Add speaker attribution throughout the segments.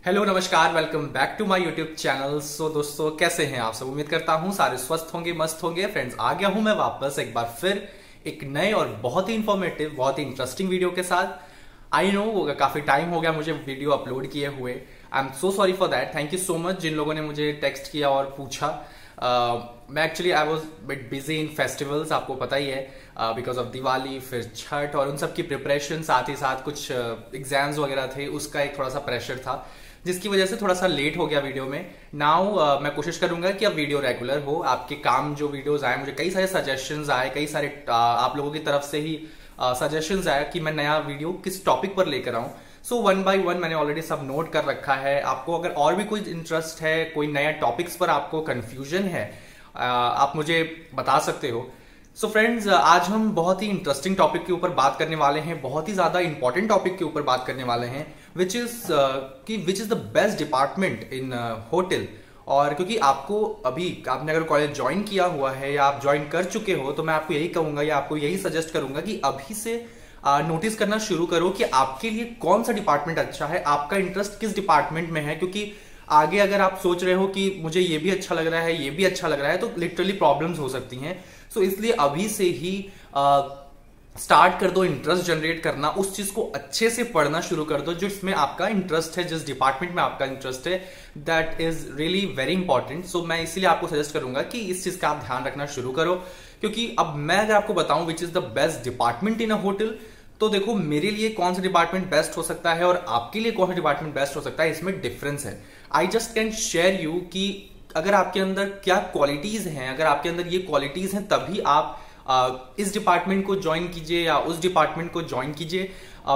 Speaker 1: Hello नमस्कार, welcome back to my YouTube channel. So दोस्तों, कैसे हैं आप सब? उम्मीद करता हूं सारे स्वस्थ होंगे, मस्त होंगे। फ्रेंड्स, आ गया हूं मैं वापस एक बार फिर एक नए और बहुत ही इंफॉर्मेटिव, बहुत ही इंटरेस्टिंग वीडियो के साथ। आई नो काफी टाइम हो गया मुझे वीडियो अपलोड किए हुए। I am so sorry for that. Thank you so much जिन लोगों ने मुझे टेक्स्ट किया और पूछा। मैं actually I was bit busy in festivals, आपको पता ही है, बिकॉज ऑफ दिवाली, फिर छठ और उन सब की प्रिपरेशन, साथ ही साथ कुछ एग्जाम्स वगैरह थे, उसका एक थोड़ा सा प्रेशर था, जिसकी वजह से थोड़ा सा लेट हो गया वीडियो में। नाउ मैं कोशिश करूंगा कि अब वीडियो रेगुलर हो। आपके काम जो वीडियोस आए, मुझे कई सारे सजेशंस आए, कई सारे आप लोगों की तरफ से ही सजेशंस आया कि मैं नया वीडियो किस टॉपिक पर लेकर आऊं। सो वन बाय वन मैंने ऑलरेडी सब नोट कर रखा है। आपको अगर और भी कोई इंटरेस्ट है, कोई नया टॉपिक्स पर आपको कंफ्यूजन है, आप मुझे बता सकते हो। सो फ्रेंड्स, आज हम बहुत ही इंटरेस्टिंग टॉपिक के ऊपर बात करने वाले हैं, बहुत ही ज्यादा इंपॉर्टेंट टॉपिक के ऊपर बात करने वाले हैं, विच is the best department in hotel. और क्योंकि आपको अभी आपने अगर कॉलेज ज्वाइन किया हुआ है या आप ज्वाइन कर चुके हो, तो मैं आपको यही कहूंगा या आपको यही सजेस्ट करूंगा कि अभी से नोटिस करना शुरू करो कि आपके लिए कौन सा डिपार्टमेंट अच्छा है, आपका इंटरेस्ट किस डिपार्टमेंट में है। क्योंकि आगे अगर आप सोच रहे हो कि मुझे ये भी अच्छा लग रहा है, ये भी अच्छा लग रहा है, तो लिटरली प्रॉब्लम्स हो सकती हैं। सो इसलिए अभी से ही स्टार्ट कर दो इंटरेस्ट जनरेट करना, उस चीज को अच्छे से पढ़ना शुरू कर दो जिसमें आपका इंटरेस्ट है, जिस डिपार्टमेंट में आपका इंटरेस्ट है। That is really very important. So मैं इसीलिए आपको सजेस्ट करूंगा कि इस चीज का आप ध्यान रखना शुरू करो। क्योंकि अब मैं अगर आपको बताऊं विच is the best department in a hotel, तो देखो मेरे लिए कौन सा डिपार्टमेंट बेस्ट हो सकता है और आपके लिए कौन सा डिपार्टमेंट बेस्ट हो सकता है, इसमें डिफरेंस है। I just can share you कि अगर आपके अंदर क्या क्वालिटीज हैं, अगर आपके अंदर ये क्वालिटीज हैं, तभी आप इस डिपार्टमेंट को ज्वाइन कीजिए या उस डिपार्टमेंट को ज्वाइन कीजिए।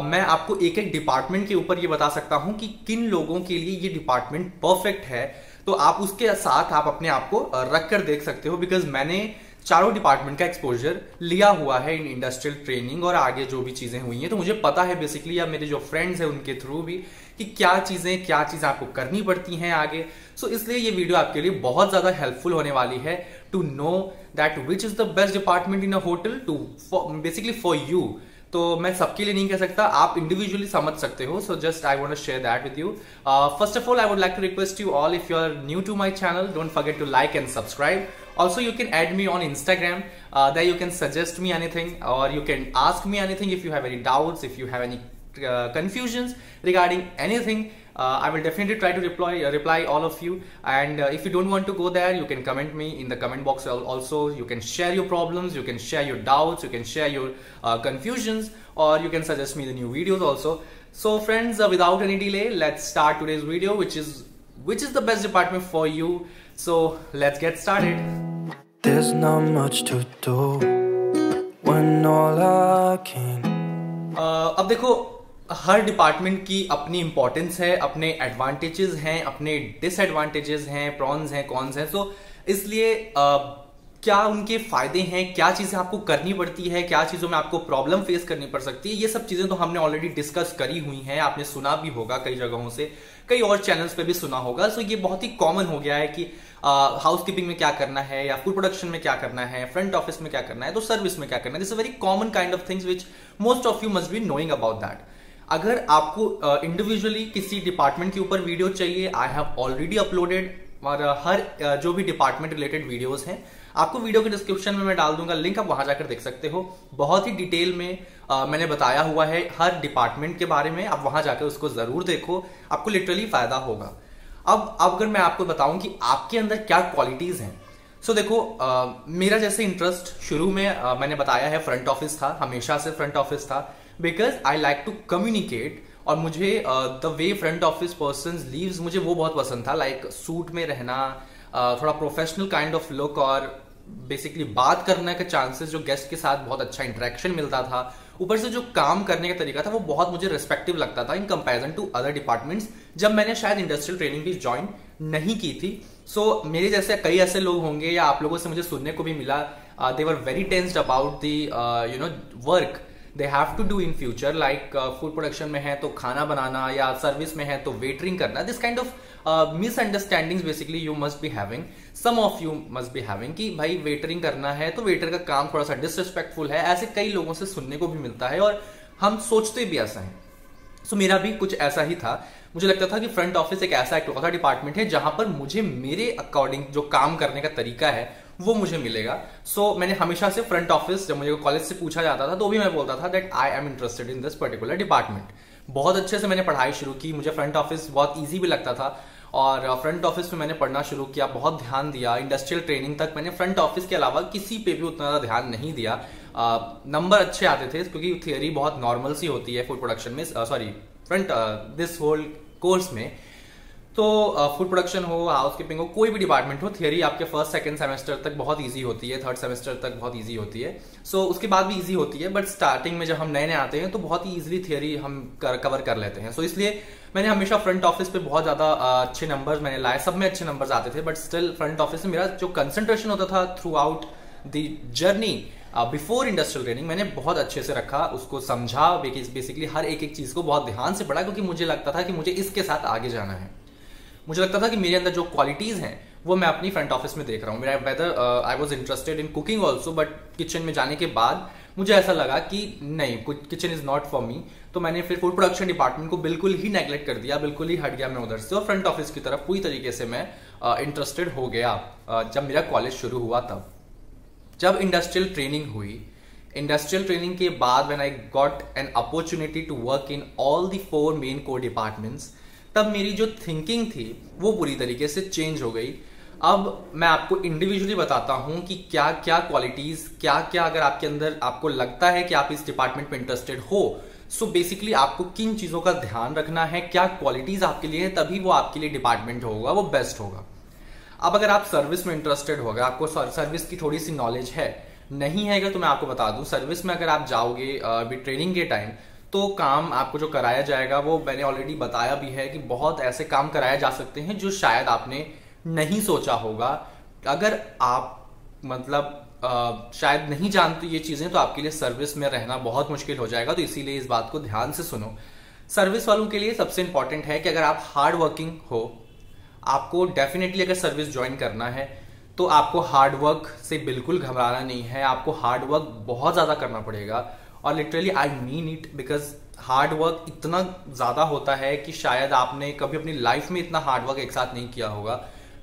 Speaker 1: मैं आपको एक एक डिपार्टमेंट के ऊपर ये बता सकता हूं कि किन लोगों के लिए ये डिपार्टमेंट परफेक्ट है, तो आप उसके साथ आप अपने आप को रख कर देख सकते हो। बिकॉज मैंने चारों डिपार्टमेंट का एक्सपोजर लिया हुआ है इन इंडस्ट्रियल ट्रेनिंग और आगे जो भी चीजें हुई हैं, तो मुझे पता है बेसिकली, या मेरे जो फ्रेंड्स हैं उनके थ्रू भी, कि क्या चीजें आपको करनी पड़ती हैं आगे। सो इसलिए ये वीडियो आपके लिए बहुत ज्यादा हेल्पफुल होने वाली है to know that which is the best department in a hotel to basically for you. तो मैं सबके लिए नहीं कह सकता, आप इंडिविजुअली समझ सकते हो। So just I want to share that with you. First of all, I would like to request you all, if you are new to my channel, don't forget to like and subscribe. Also, you can add me on Instagram. There you can suggest me anything, or you can ask me anything if you have any doubts, if you have any confusions regarding anything. I will definitely try to reply all of you. And if you don't want to go there, you can comment me in the comment box. Also, you can share your problems, you can share your doubts, you can share your confusions, or you can suggest me the new videos also. So, friends, without any delay, let's start today's video, which is the best department for you. So, let's get started.
Speaker 2: There's not much to do when all I can.
Speaker 1: अब देखो, हर department की अपनी importance है, अपने advantages हैं, अपने disadvantages हैं, prawns हैं, कॉन्स हैं। सो इसलिए क्या उनके फायदे हैं, क्या चीजें आपको करनी पड़ती है, क्या चीजों में आपको प्रॉब्लम फेस करनी पड़ सकती है, ये सब चीजें तो हमने ऑलरेडी डिस्कस करी हुई हैं। आपने सुना भी होगा कई जगहों से, कई और चैनल्स पे भी सुना होगा। सो ये बहुत ही कॉमन हो गया है कि हाउसकीपिंग में क्या करना है, या फूड प्रोडक्शन में क्या करना है, फ्रंट ऑफिस में क्या करना है, तो सर्विस में क्या करना है। This is very common kind of things which most of you must be knowing about that. अगर आपको इंडिविजुअली किसी डिपार्टमेंट के ऊपर वीडियो चाहिए, आई हैव ऑलरेडी अपलोडेड, और हर जो भी डिपार्टमेंट रिलेटेड वीडियोस हैं, आपको वीडियो के डिस्क्रिप्शन में मैं डाल दूंगा लिंक, आप वहां जाकर देख सकते हो। बहुत ही डिटेल में मैंने बताया हुआ है हर डिपार्टमेंट के बारे में, आप वहां जाकर उसको जरूर देखो, आपको लिटरली फायदा होगा। अब अगर मैं आपको बताऊं कि आपके अंदर क्या क्वालिटीज हैं, सो देखो, मेरा जैसे इंटरेस्ट शुरू में मैंने बताया है फ्रंट ऑफिस था, हमेशा से फ्रंट ऑफिस था, because I like to communicate. और मुझे the way front office persons leaves, मुझे वो बहुत पसंद था। लाइक सूट में रहना, थोड़ा प्रोफेशनल काइंड ऑफ लुक, और बेसिकली बात करने के चांसेस, जो गेस्ट के साथ बहुत अच्छा इंटरेक्शन मिलता था, ऊपर से जो काम करने का तरीका था वो बहुत मुझे रिस्पेक्टिव लगता था in comparison to other departments, जब मैंने शायद इंडस्ट्रियल ट्रेनिंग भी ज्वाइन नहीं की थी। सो मेरे जैसे कई ऐसे लोग होंगे, या आप लोगों से मुझे सुनने को भी मिला, they were very tensed about the work they have to do in future, like food production में है तो खाना बनाना, या सर्विस में है तो वेटरिंग करना। This kind of misunderstandings basically you must be having, some of you must be having, कि भाई वेटरिंग करना है तो वेटर का काम थोड़ा सा डिसरिस्पेक्टफुल है। ऐसे कई लोगों से सुनने को भी मिलता है और हम सोचते भी ऐसा है। सो मेरा भी कुछ ऐसा ही था। मुझे लगता था कि फ्रंट ऑफिस एक ऐसा डिपार्टमेंट है जहां पर मुझे मेरे अकॉर्डिंग जो काम करने का तरीका है वो मुझे मिलेगा। सो मैंने हमेशा से फ्रंट ऑफिस, जब मुझे कॉलेज से पूछा जाता था तो भी मैं बोलता था that I am interested in this particular department. बहुत अच्छे से मैंने पढ़ाई शुरू की, मुझे फ्रंट ऑफिस बहुत ईजी भी लगता था और फ्रंट ऑफिस में मैंने पढ़ना शुरू किया, बहुत ध्यान दिया। इंडस्ट्रियल ट्रेनिंग तक मैंने फ्रंट ऑफिस के अलावा किसी पे भी उतना ज़्यादा ध्यान नहीं दिया। नंबर अच्छे आते थे क्योंकि थियरी बहुत नॉर्मल सी होती है फूड प्रोडक्शन में, sorry front this whole course में। तो फूड प्रोडक्शन हो, हाउसकीपिंग हो, कोई भी डिपार्टमेंट हो, थियरी आपके फर्स्ट सेकंड सेमेस्टर तक बहुत इजी होती है, थर्ड सेमेस्टर तक बहुत इजी होती है। सो उसके बाद भी इजी होती है, बट स्टार्टिंग में जब हम नए नए आते हैं तो बहुत ही इजीली थियरी हम कवर कर लेते हैं। सो इसलिए मैंने हमेशा फ्रंट ऑफिस पे बहुत ज्यादा अच्छे नंबर्स मैंने लाए, सब में अच्छे नंबर्स आते थे, बट स्टिल फ्रंट ऑफिस में मेरा जो कंसंट्रेशन होता था through out the journey before industrial training मैंने बहुत अच्छे से रखा, उसको समझा, बेसिकली हर एक चीज को बहुत ध्यान से पढ़ा, क्योंकि मुझे लगता था कि मुझे इसके साथ आगे जाना है। मुझे लगता था कि मेरे अंदर जो क्वालिटीज हैं वो मैं अपनी फ्रंट ऑफिस में देख रहा हूँ। मेरा whether I was interested in cooking also, but kitchen में जाने के बाद मुझे ऐसा लगा कि नहीं, kitchen is not for me. तो मैंने फिर फूड प्रोडक्शन डिपार्टमेंट को बिल्कुल ही नेग्लेक्ट कर दिया, बिल्कुल ही हट गया मैं उधर से, और फ्रंट ऑफिस की तरफ पूरी तरीके से मैं इंटरेस्टेड हो गया जब मेरा कॉलेज शुरू हुआ। तब जब इंडस्ट्रियल ट्रेनिंग हुई, इंडस्ट्रियल ट्रेनिंग के बाद when I got an opportunity to work in all the 4 main core departments, तब मेरी जो थिंकिंग थी वो पूरी तरीके से चेंज हो गई। अब मैं आपको इंडिविजुअली बताता हूं कि क्या क्या क्वालिटीज, क्या क्या अगर आपके अंदर आपको लगता है कि आप इस डिपार्टमेंट में इंटरेस्टेड हो, सो बेसिकली आपको किन चीजों का ध्यान रखना है, क्या क्वालिटीज आपके लिए है, तभी वो आपके लिए डिपार्टमेंट होगा, वो बेस्ट होगा। अब अगर आप सर्विस में इंटरेस्टेड हो, अगर आपको सर्विस की थोड़ी सी नॉलेज है, नहीं है तो मैं आपको बता दूं, सर्विस में अगर आप जाओगे अभी ट्रेनिंग के टाइम, तो काम आपको जो कराया जाएगा वो मैंने ऑलरेडी बताया भी है कि बहुत ऐसे काम कराए जा सकते हैं जो शायद आपने नहीं सोचा होगा। अगर आप मतलब शायद नहीं जानते ये चीजें, तो आपके लिए सर्विस में रहना बहुत मुश्किल हो जाएगा। तो इसीलिए इस बात को ध्यान से सुनो। सर्विस वालों के लिए सबसे इंपॉर्टेंट है कि अगर आप हार्ड वर्किंग हो, आपको डेफिनेटली अगर सर्विस ज्वाइन करना है तो आपको हार्ड वर्क से बिल्कुल घबराना नहीं है। आपको हार्ड वर्क बहुत ज्यादा करना पड़ेगा, और literally I mean it, because hard work इतना ज्यादा होता है कि शायद आपने कभी अपनी लाइफ में इतना हार्ड वर्क एक साथ नहीं किया होगा।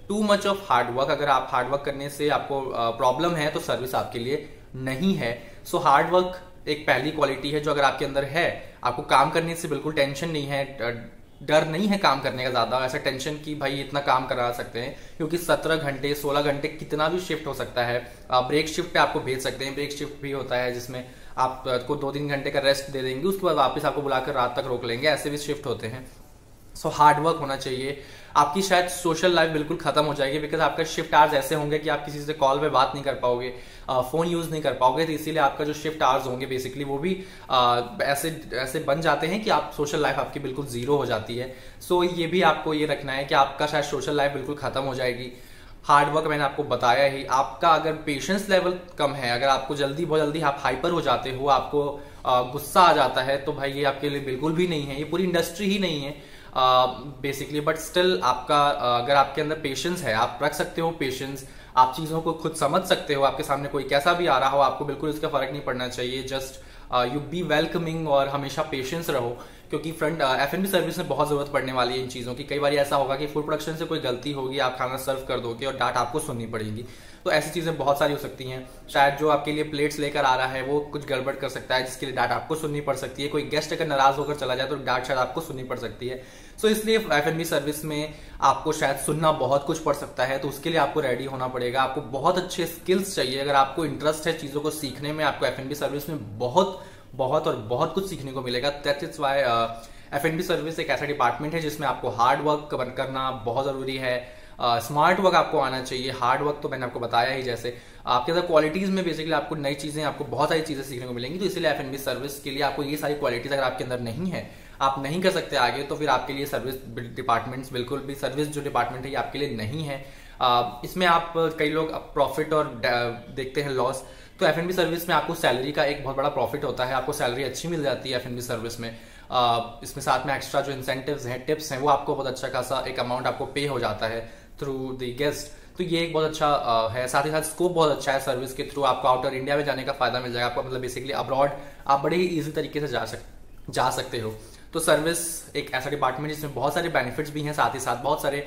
Speaker 1: Too much of hard work, अगर आप हार्ड वर्क करने से आपको प्रॉब्लम है तो सर्विस आपके लिए नहीं है। सो हार्ड वर्क एक पहली क्वालिटी है जो अगर आपके अंदर है, आपको काम करने से बिल्कुल टेंशन नहीं है, डर नहीं है काम करने का ज्यादा, ऐसा टेंशन कि भाई इतना काम करा सकते हैं, क्योंकि 17 घंटे 16 घंटे कितना भी शिफ्ट हो सकता है। ब्रेक शिफ्ट पे आपको भेज सकते हैं, ब्रेक शिफ्ट भी होता है जिसमें आपको 2-3 घंटे का रेस्ट दे देंगे, उसके बाद वापस आपको बुलाकर रात तक रोक लेंगे, ऐसे भी शिफ्ट होते हैं। सो हार्ड वर्क होना चाहिए। आपकी शायद सोशल लाइफ बिल्कुल खत्म हो जाएगी, बिकॉज आपका शिफ्ट आवर्स ऐसे होंगे कि आप किसी से कॉल पे बात नहीं कर पाओगे, फोन यूज नहीं कर पाओगे, तो इसीलिए आपका जो शिफ्ट आवर्स होंगे बेसिकली वो भी ऐसे बन जाते हैं कि आप सोशल लाइफ आपकी बिल्कुल जीरो हो जाती है। सो ये भी आपको ये रखना है कि आपका शायद सोशल लाइफ बिल्कुल खत्म हो जाएगी। हार्ड वर्क मैंने आपको बताया ही। आपका अगर पेशेंस लेवल कम है, अगर आपको बहुत जल्दी आप हाइपर हो जाते हो, आपको गुस्सा आ जाता है, तो भाई ये आपके लिए बिल्कुल भी नहीं है, ये पूरी इंडस्ट्री ही नहीं है बेसिकली। बट स्टिल आपका अगर आपके अंदर पेशेंस है, आप रख सकते हो पेशेंस, आप चीजों को खुद समझ सकते हो, आपके सामने कोई कैसा भी आ रहा हो, आपको बिल्कुल इसका फर्क नहीं पड़ना चाहिए। जस्ट यू बी वेलकमिंग और हमेशा पेशेंस रहो, क्योंकि फ्रंट F&B सर्विस में बहुत जरूरत पड़ने वाली है इन चीजों की। कई बार ऐसा होगा कि फूड प्रोडक्शन से कोई गलती होगी, आप खाना सर्व कर दोगे और डांट आपको सुननी पड़ेगी। तो ऐसी चीजें बहुत सारी हो सकती हैं। शायद जो आपके लिए प्लेट्स लेकर आ रहा है वो कुछ गड़बड़ कर सकता है, जिसके लिए डांट आपको सुननी पड़ सकती है। कोई गेस्ट अगर नाराज होकर चला जाए तो डांट शायद आपको सुननी पड़ सकती है। सो इसलिए F&B सर्विस में आपको शायद सुनना बहुत कुछ पड़ सकता है, तो उसके लिए आपको रेडी होना पड़ेगा। आपको बहुत अच्छे स्किल्स चाहिए। अगर आपको इंटरेस्ट है चीजों को सीखने में, आपको F&B सर्विस में बहुत कुछ सीखने को मिलेगा। That is why F&B service एक ऐसा डिपार्टमेंट है जिसमें आपको हार्ड वर्क करना बहुत जरूरी है। स्मार्ट वर्क आपको आना चाहिए। हार्ड वर्क तो मैंने आपको बताया ही, जैसे आपके अंदर क्वालिटीज में बेसिकली आपको नई चीजें, आपको बहुत सारी चीजें सीखने को मिलेंगी। तो इसलिए F&B सर्विस के लिए आपको ये सारी क्वालिटीज अगर आपके अंदर नहीं है, आप नहीं कर सकते आगे, तो फिर आपके लिए सर्विस डिपार्टमेंट्स बिल्कुल भी, सर्विस जो डिपार्टमेंट है ये आपके लिए नहीं है। इसमें आप कई लोग प्रॉफिट और देखते हैं लॉस। तो F&B सर्विस में आपको सैलरी का एक बहुत बड़ा प्रॉफिट होता है, आपको सैलरी अच्छी मिल जाती है F&B सर्विस में। इसमें साथ में एक्स्ट्रा जो इंसेंटिव्स हैं, टिप्स हैं, वो आपको बहुत अच्छा खासा एक अमाउंट आपको पे हो जाता है थ्रू द गेस्ट। तो ये एक बहुत अच्छा है। साथ ही साथ स्कोप बहुत अच्छा है सर्विस के थ्रू, आपको आउटर इंडिया में जाने का फायदा मिल जाएगा आपको, मतलब बेसिकली अब्रॉड आप बड़े ही ईजी तरीके से जा सकते हो। तो सर्विस एक ऐसा डिपार्टमेंट जिसमें बहुत सारे बेनिफिट्स भी हैं, साथ ही साथ बहुत सारे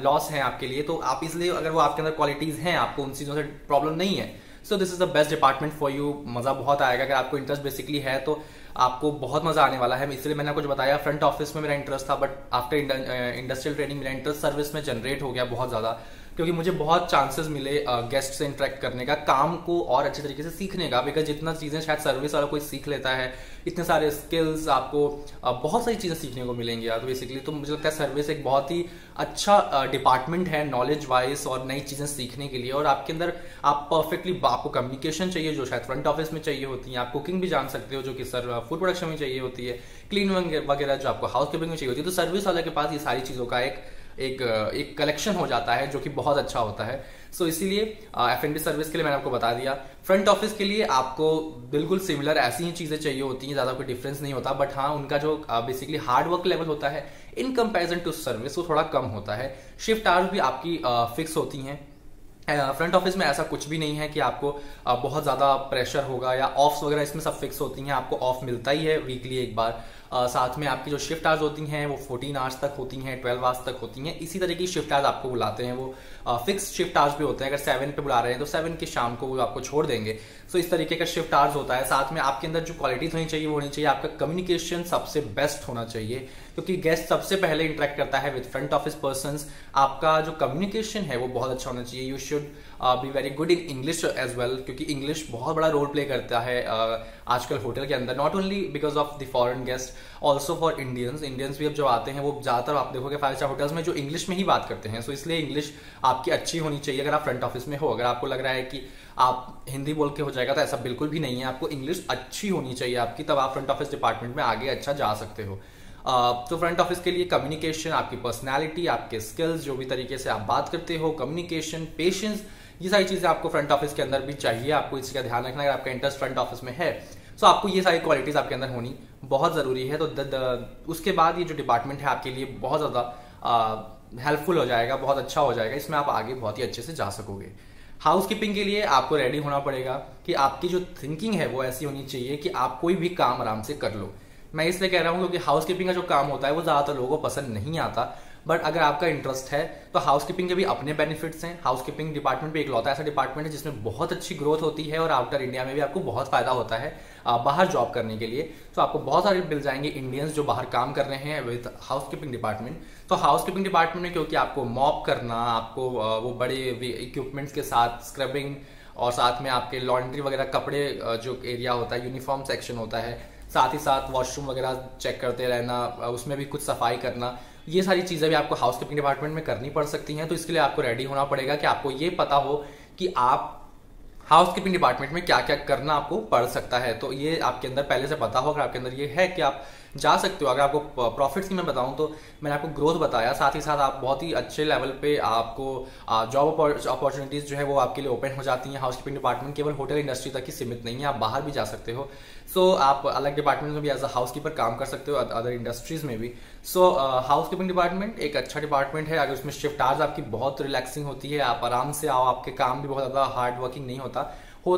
Speaker 1: लॉस हैं आपके लिए। तो आप इसलिए अगर वो आपके अंदर क्वालिटीज हैं, आपको उन चीज़ों से प्रॉब्लम नहीं है, so this is the best department for you. मजा बहुत आएगा। अगर आपको इंटरेस्ट बेसिकली है तो आपको बहुत मजा आने वाला है। इसलिए मैंने आपको जो बताया, फ्रंट ऑफिस में मेरा इंटरेस्ट था, बट आफ्टर इंडस्ट्रियल ट्रेनिंग मेरा इंटरेस्ट सर्विस में जनरेट हो गया बहुत ज्यादा, क्योंकि मुझे बहुत चांसेस मिले गेस्ट से इंटरेक्ट करने का, काम को और अच्छे तरीके से सीखने का। बिकॉज जितना चीजें शायद सर्विस वाला कोई सीख लेता है, इतने सारे स्किल्स आपको बहुत सारी चीजें सीखने को मिलेंगी यार। तो बेसिकली तो मुझे लगता है सर्विस एक बहुत ही अच्छा डिपार्टमेंट है नॉलेज वाइज और नई चीजें सीखने के लिए। और आपके अंदर आप परफेक्टली, आपको कम्युनिकेशन चाहिए जो शायद फ्रंट ऑफिस में चाहिए होती है, आप कुकिंग भी जान सकते हो जो कि सर फूड प्रोडक्शन में चाहिए होती है, क्लीन वगैरह जो आपको हाउस कीपिंग में चाहिए होती है। तो सर्विस वाले के पास ये सारी चीजों का एक कलेक्शन हो जाता है जो कि बहुत अच्छा होता है। सो इसीलिए F&B सर्विस के लिए मैंने आपको बता दिया। फ्रंट ऑफिस के लिए आपको बिल्कुल सिमिलर ऐसी ही चीजें चाहिए होती हैं, ज्यादा कोई डिफरेंस नहीं होता। बट हाँ, उनका जो बेसिकली हार्ड वर्क लेवल होता है इन कंपैरिजन टू सर्विस वो थोड़ा कम होता है। शिफ्ट आवर्स भी आपकी फिक्स होती हैं। फ्रंट ऑफिस में ऐसा कुछ भी नहीं है कि आपको बहुत ज्यादा प्रेशर होगा या ऑफ्स वगैरह, इसमें सब फिक्स होती हैं। आपको ऑफ मिलता ही है वीकली एक बार। साथ में आपकी जो शिफ्ट आवर्स होती हैं वो 14 आवर्स तक होती हैं, 12 आवर्स तक होती हैं। इसी तरह की शिफ्ट आवर्स आपको बुलाते हैं, वो फिक्स शिफ्ट आवर्स भी होते हैं। अगर 7 पे बुला रहे हैं तो 7 की शाम को वो आपको छोड़ देंगे। सो इस तरीके का शिफ्ट आवर्स होता है। साथ में आपके अंदर जो क्वालिटीज होनी चाहिए वो होनी चाहिए, आपका कम्युनिकेशन सबसे बेस्ट होना चाहिए, क्योंकि गेस्ट सबसे पहले इंटरेक्ट करता है विद फ्रंट ऑफिस पर्संस। आपका जो कम्युनिकेशन है वो बहुत अच्छा होना चाहिए। You should be very good in English as well, क्योंकि इंग्लिश बहुत बड़ा रोल प्ले करता है आजकल होटल के अंदर, not only because of the foreign guest, also for Indians. Indians भी अब जो आते हैं वो ज्यादातर आप देखोगे 5 स्टार होटल्स में जो इंग्लिश में ही बात करते हैं। सो इसलिए इंग्लिश आपकी अच्छी होनी चाहिए अगर आप फ्रंट ऑफिस में हो। अगर आपको लग रहा है कि आप हिंदी बोल के हो जाएगा, तो ऐसा बिल्कुल भी नहीं है। आपको इंग्लिश अच्छी होनी चाहिए आपकी, तब आप फ्रंट ऑफिस डिपार्टमेंट में आगे अच्छा जा सकते हो। तो फ्रंट ऑफिस के लिए कम्युनिकेशन, आपकी पर्सनैलिटी, आपके स्किल्स, जो भी तरीके से आप बात करते हो, कम्युनिकेशन, पेशेंस, ये सारी चीजें आपको फ्रंट ऑफिस के अंदर भी चाहिए। आपको इसका ध्यान रखना है। अगर आपका इंटरेस्ट फ्रंट ऑफिस में है तो आपको ये सारी क्वालिटीज आपके अंदर होनी बहुत जरूरी है। तो उसके बाद ये जो डिपार्टमेंट है आपके लिए बहुत ज्यादा हेल्पफुल हो जाएगा, बहुत अच्छा हो जाएगा। इसमें आप आगे बहुत ही अच्छे से जा सकोगे। हाउस कीपिंग के लिए आपको रेडी होना पड़ेगा कि आपकी जो थिंकिंग है वो ऐसी होनी चाहिए कि आप कोई भी काम आराम से कर लो। मैं इसलिए कह रहा हूं क्योंकि हाउस कीपिंग का जो काम होता है वो ज्यादातर लोगों को पसंद नहीं आता। बट अगर आपका इंटरेस्ट है तो हाउस कीपिंग के भी अपने बेनिफिट्स हैं। हाउस कीपिंग डिपार्टमेंट भी एक लौता ऐसा डिपार्टमेंट है जिसमें बहुत अच्छी ग्रोथ होती है और आउटर इंडिया में भी आपको बहुत फायदा होता है बाहर जॉब करने के लिए। तो आपको बहुत सारे मिल जाएंगे इंडियंस जो बाहर काम कर रहे हैं विद हाउस कीपिंग डिपार्टमेंट। तो हाउस कीपिंग डिपार्टमेंट में क्योंकि आपको मॉप करना, आपको वो बड़े इक्विपमेंट्स के साथ स्क्रबिंग, और साथ में आपके लॉन्ड्री वगैरह, कपड़े जो एरिया होता है, यूनिफॉर्म सेक्शन होता है, साथ ही साथ वॉशरूम वगैरह चेक करते रहना, उसमें भी कुछ सफाई करना, ये सारी चीजें भी आपको हाउस कीपिंग डिपार्टमेंट में करनी पड़ सकती हैं। तो इसके लिए आपको रेडी होना पड़ेगा कि आपको ये पता हो कि आप हाउस कीपिंग डिपार्टमेंट में क्या क्या करना आपको पड़ सकता है। तो ये आपके अंदर पहले से पता हो। अगर आपके अंदर ये है कि आप जा सकते हो। अगर आपको प्रॉफिट्स की मैं बताऊं तो मैंने आपको ग्रोथ बताया, साथ ही साथ आप बहुत ही अच्छे लेवल पे आपको जॉब अपॉर्चुनिटीज जो है वो आपके लिए ओपन हो जाती हैं। हाउस कीपिंग डिपार्टमेंट केवल होटल इंडस्ट्री तक ही सीमित नहीं है, आप बाहर भी जा सकते हो। सो आप अलग डिपार्टमेंट में भी एज अ हाउस कीपर काम कर सकते हो, अदर इंडस्ट्रीज में भी। सो हाउस कीपिंग डिपार्टमेंट एक अच्छा डिपार्टमेंट है। अगर उसमें शिफ्ट आवर्स आपकी बहुत रिलैक्सिंग होती है, आप आराम से आओ, आपके काम भी बहुत ज्यादा हार्ड वर्किंग नहीं होता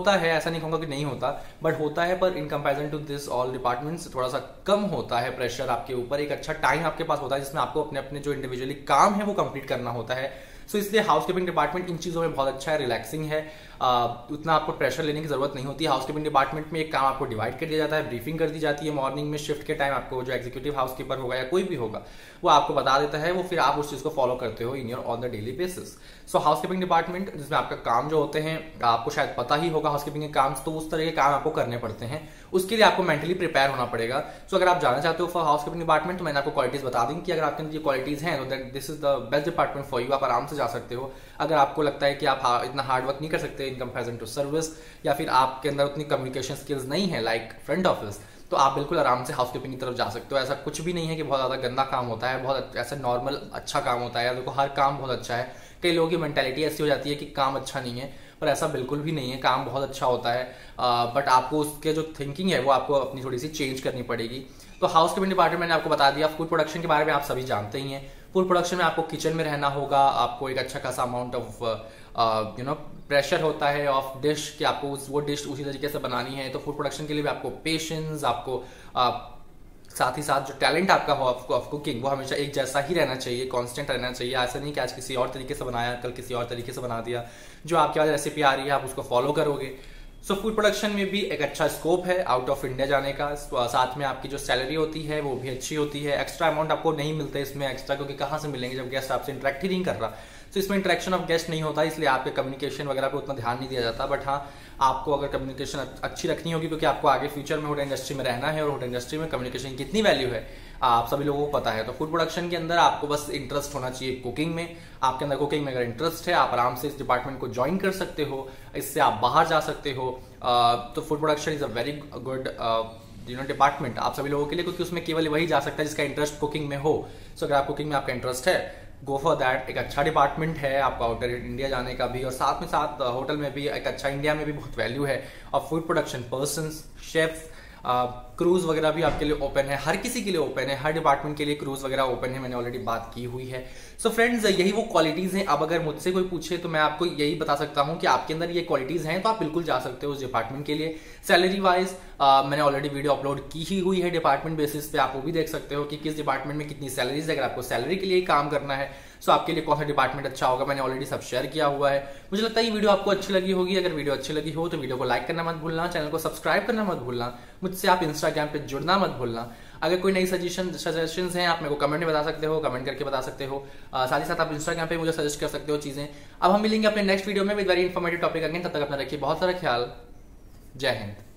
Speaker 1: है, ऐसा नहीं कहूंगा कि नहीं होता, बट होता है, पर in comparison to this all departments थोड़ा सा कम होता है प्रेशर आपके ऊपर। एक अच्छा टाइम आपके पास होता है जिसमें आपको अपने अपने जो इंडिविजुअली काम है वो कंप्लीट करना होता है। सो इसलिए हाउस कीपिंग डिपार्टमेंट इन चीजों में बहुत अच्छा है, रिलैक्सिंग है। उतना आपको प्रेशर लेने की जरूरत नहीं होती। हाउस कीपिंग डिपार्टमेंट में एक काम आपको डिवाइड कर दिया जाता है, ब्रीफिंग कर दी जाती है मॉर्निंग में शिफ्ट के टाइम। आपको जो एग्जीक्यूटिव हाउस कीपर होगा या कोई भी होगा वो आपको बता देता है, वो फिर आप उस चीज को फॉलो करते हो in your on the daily basis. So house keeping department जिसमें आपका काम जो होते हैं आपको शायद पता ही होगा हाउस कीपिंग के काम, तो उस तरह के काम आपको करने पड़ते हैं। उसके लिए आपको मेंटली प्रिपेयर होना पड़ेगा। सो अगर आप जाना चाहते हो फॉर हाउस कीपिंग डिपार्टमेंट तो मैंने आपको क्वालिटीज बता दी कि अगर आपके अंदर ये क्वालिटीज हैं तो this is the best department for you. आप आराम से जा सकते हो। अगर आपको लगता है कि आप इतना हार्ड वर्क नहीं कर सकते इन कंपैरिजन टू सर्विस, या फिर आपके अंदर उतनी कम्युनिकेशन स्किल्स नहीं है लाइक फ्रंट ऑफिस, तो आप बिल्कुल आराम से हाउस कीपिंग की तरफ जा सकते हो। ऐसा कुछ भी नहीं है कि बहुत ज्यादा गंदा काम होता है, बहुत ऐसा नॉर्मल अच्छा काम होता है। देखो हर काम बहुत अच्छा है। कई लोगों की मेंटालिटी ऐसी हो जाती है कि काम अच्छा नहीं है, पर ऐसा बिल्कुल भी नहीं है। काम बहुत अच्छा होता है, बट आपको उसके जो थिंकिंग है वो आपको अपनी थोड़ी सी चेंज करनी पड़ेगी। तो हाउस कीपिंग डिपार्टमेंट मैंने आपको बता दिया। फूड प्रोडक्शन के बारे में आप सभी जानते ही हैं। फूड प्रोडक्शन में आपको किचन में रहना होगा, आपको एक अच्छा खासा अमाउंट ऑफ प्रेशर होता है ऑफ डिश कि आपको वो डिश उसी तरीके से बनानी है। तो फूड प्रोडक्शन के लिए भी आपको पेशेंस, आपको साथ ही साथ जो टैलेंट आपका हो ऑफ कुकिंग वो हमेशा एक जैसा ही रहना चाहिए, कांस्टेंट रहना चाहिए। ऐसा नहीं कि आज किसी और तरीके से बनाया, कल किसी और तरीके से बना दिया। जो आपके पास रेसिपी आ रही है आप उसको फॉलो करोगे। सो फूड प्रोडक्शन में भी एक अच्छा स्कोप है आउट ऑफ इंडिया जाने का। साथ में आपकी जो सैलरी होती है वो भी अच्छी होती है। एक्स्ट्रा अमाउंट आपको नहीं मिलता है इसमें एक्स्ट्रा, क्योंकि कहाँ से मिलेंगे जब गेस्ट आपसे इंटरेक्ट ही नहीं कर रहा। तो इसमें इंटरेक्शन ऑफ गेस्ट नहीं होता, इसलिए आपके कम्युनिकेशन वगैरह पे उतना ध्यान नहीं दिया जाता। बट हाँ, आपको अगर कम्युनिकेशन अच्छी रखनी होगी, क्योंकि आपको आगे फ्यूचर में होटल इंडस्ट्री में रहना है, और होटल इंडस्ट्री में कम्युनिकेशन की कितनी वैल्यू है आप सभी लोगों को पता है। तो फूड प्रोडक्शन के अंदर आपको बस इंटरेस्ट होना चाहिए कुकिंग में। आपके अंदर कुकिंग में अगर इंटरेस्ट है, आप आराम से इस डिपार्टमेंट को ज्वाइन कर सकते हो, इससे आप बाहर जा सकते हो। तो food production is a very good department आप सभी लोगों के लिए, क्योंकि उसमें केवल वही जा सकता है जिसका इंटरेस्ट कुकिंग में हो। सो अगर आप कुकिंग में आपका इंटरेस्ट है, गो फॉर दैट। एक अच्छा डिपार्टमेंट है आपको आउटर इंडिया जाने का भी, और साथ में साथ होटल में भी एक अच्छा, इंडिया में भी बहुत वैल्यू है और food production persons, chefs, cruise वगैरह भी आपके लिए ओपन है, हर किसी के लिए ओपन है, हर डिपार्टमेंट के लिए क्रूज वगैरह ओपन है। मैंने ऑलरेडी बात की हुई है। सो फ्रेंड्स, यही वो क्वालिटीज हैं। अब अगर मुझसे कोई पूछे तो मैं आपको यही बता सकता हूं कि आपके अंदर ये क्वालिटीज हैं तो आप बिल्कुल जा सकते हो उस डिपार्टमेंट के लिए। सैलरी वाइज मैंने ऑलरेडी वीडियो अपलोड की ही हुई है डिपार्टमेंट बेसिस पे, आप वो भी देख सकते हो कि किस डिपार्टमेंट में कितनी सैलरीज है। अगर आपको सैलरी के लिए काम करना है सो आपके लिए कौन सा डिपार्टमेंट अच्छा होगा, मैंने ऑलरेडी सब शेयर किया हुआ है। मुझे लगता है ये वीडियो आपको अच्छी लगी होगी। अगर वीडियो अच्छी लगी हो तो वीडियो को लाइक करना मत भूलना, चैनल को सब्सक्राइब करना मत भूलना, मुझसे आप इंस्टाग्राम पे जुड़ना मत भूलना। अगर कोई नई सजेशंस हैं आप मेरे को कमेंट में बता सकते हो, कमेंट करके बता सकते हो। साथ ही साथ आप इंस्टाग्राम पे मुझे सजेस्ट कर सकते हो चीजें। अब हम मिलेंगे अपने नेक्स्ट वीडियो में with very informative topic again. तब तक अपना रखिए बहुत सारा ख्याल। जय हिंद।